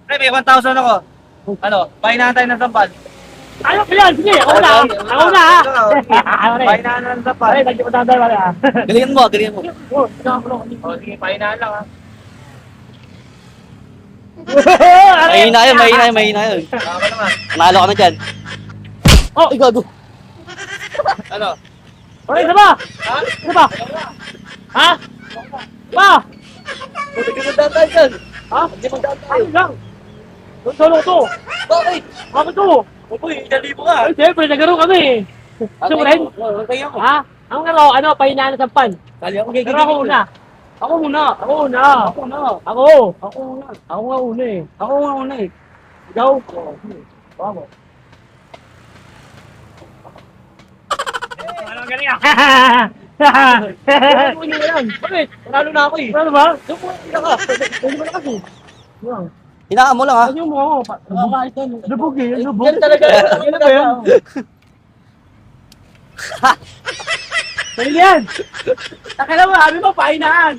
Pre, may 1,000 ako. Ano, pahinaan tayo ng sampal. Ayaw ko yan, sige, ako na. Ako na ha. Pahinaan ng sampal. Ay, lagi ko tatay pala ha. Galingan mo, galingan mo. Oh, sinakulong. O, sige, pahinaan lang ha. Mahina yun, mahina yun. Baka naman. Panalo ka na dyan. Oh, Gago. Ano? okay, isa ba? Ha? Isa ba? Ha? Pa? Hindi ka magdantay dyan. Ha? Hindi magdantay. Ano lang? Solo to. Bakit? Ako to. Uy, nalibo ka. Ay, siyempre, nagaro kami. Gusto mo rin? Okay ako. Ha? Ang laro, ano, pahinaan ng sampan. Kali ako Pero ako una. Ako muna. Ako una. Ako na. Ako. Ako una. Ako nga una eh. Ako nga una eh. Ikaw? Bago. Ano galing ah? Ano na yan? Bakit? Panalo na ako eh. Ano ba? Doon mo na ka. Hindi mo na kasi. Yan. Hinaan mo lang ha. Ano mo ako? Lubog eh. Lubog. Yan talaga. Ano ba yan? Ano yan? Takala mo, sabi mo, pahinaan.